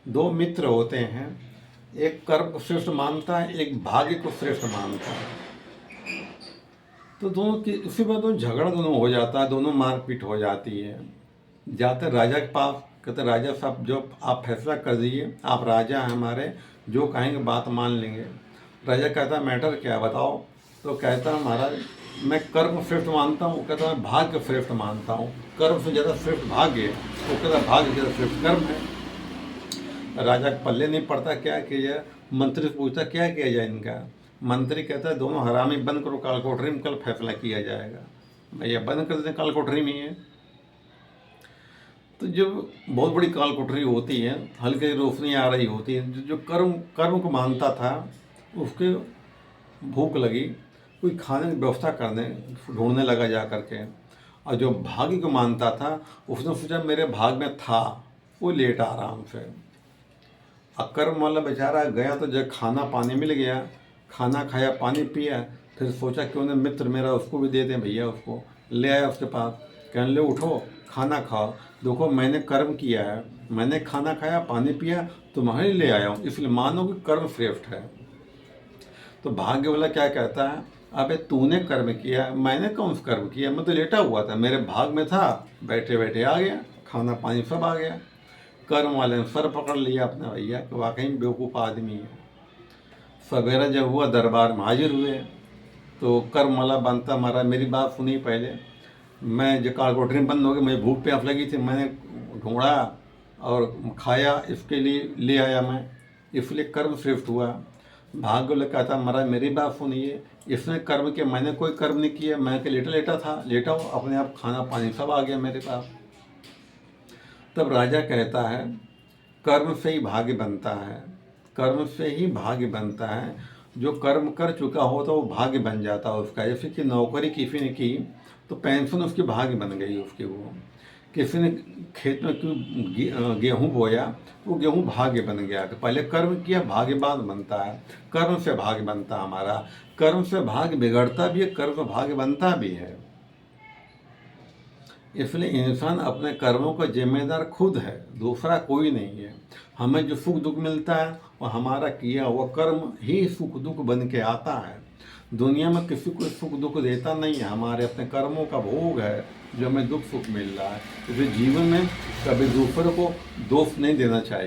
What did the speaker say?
दो मित्र होते हैं, एक कर्म को श्रेष्ठ मानता है, एक भाग्य को श्रेष्ठ मानता है। तो दोनों की उसी बात दोनों झगड़ा दोनों हो जाता है, दोनों मारपीट हो जाती है। जाते राजा के पास, कहते राजा साहब जो आप फैसला कर दीजिए, आप राजा हैं हमारे, जो कहेंगे बात मान लेंगे। राजा कहता मैटर क्या है बताओ। तो कहता है महाराज मैं कर्म श्रेष्ठ मानता हूँ, कहता मैं भाग्य श्रेष्ठ मानता हूँ। कर्म से ज़्यादा श्रेष्ठ भाग्य है, वो कहता भाग्य से ज़्यादा श्रेष्ठ कर्म है। राजा के पल्ले नहीं पड़ता क्या किया जाए। मंत्री से पूछता क्या किया जाए इनका। मंत्री कहता है दोनों हरामी बंद करो काल कोठरी में, कल फैसला किया जाएगा। भैया बंद कर देते काल कोठरी में ही है। तो जब बहुत बड़ी काल कोठरी होती है, हल्की रोशनी आ रही होती है, जो कर्म कर्म को मानता था उसके भूख लगी, कोई खाने की व्यवस्था करने ढूंढने लगा जा करके। और जो भाग्य को मानता था उसने सोचा मेरे भाग में था, वो लेटा आराम से। अकर्म वाला बेचारा गया तो जब खाना पानी मिल गया, खाना खाया पानी पिया, फिर सोचा क्यों ना मित्र मेरा उसको भी दे दें भैया। उसको ले आया उसके पास, कहने ले उठो खाना खाओ, देखो मैंने कर्म किया है, मैंने खाना खाया पानी पिया, तुम्हारे ले आया हूँ, इसलिए मानो कि कर्म श्रेष्ठ है। तो भाग्य वाला क्या कहता है, अबे तूने कर्म किया, मैंने कौन सा कर्म किया, मैं तो लेटा हुआ था, मेरे भाग में था, बैठे बैठे आ गया, खाना पानी सब आ गया। कर्म वाले ने सर पकड़ लिया अपने भैया कि वाकई बेवकूफ़ आदमी है। सवेरा जब हुआ दरबार में हाजिर हुए, तो कर्म वाला बनता मारा मेरी बात सुनी पहले। मैं जो काल कोठरी बंद हो गई, मुझे भूख प्यास लगी थी, मैंने ढूंढा और खाया, इसके लिए ले आया मैं, इसलिए कर्म श्रेष्ठ हुआ। भाग्य वाला कहता महाराज मेरी बात सुनिए, इसने कर्म किया, मैंने कोई कर्म नहीं किया, मैं के लेटा लेटा था, लेटा हूँ, अपने आप खाना पानी सब आ गया मेरे पास। तब राजा कहता है कर्म से ही भाग्य बनता है, कर्म से ही भाग्य बनता है। जो कर्म कर चुका हो तो वो भाग्य बन जाता है उसका। जैसे कि नौकरी किसी ने की तो पेंशन उसकी भाग्य बन गई उसकी। वो किसी ने खेत में गेहूँ बोया, वो गेहूँ भाग्य बन गया। तो पहले कर्म किया, भाग्य बाद बनता है। कर्म से भाग्य बनता है हमारा, कर्म से भाग्य बिगड़ता भी है, कर्म से भाग्य बनता भी है। इसलिए इंसान अपने कर्मों का जिम्मेदार खुद है, दूसरा कोई नहीं है। हमें जो सुख दुख मिलता है वो हमारा किया हुआ कर्म ही सुख दुख बन के आता है। दुनिया में किसी को सुख दुख देता नहीं है, हमारे अपने कर्मों का भोग है जो हमें दुख सुख मिल रहा है। इसलिए जीवन में कभी दूसरों को दोष नहीं देना चाहिए।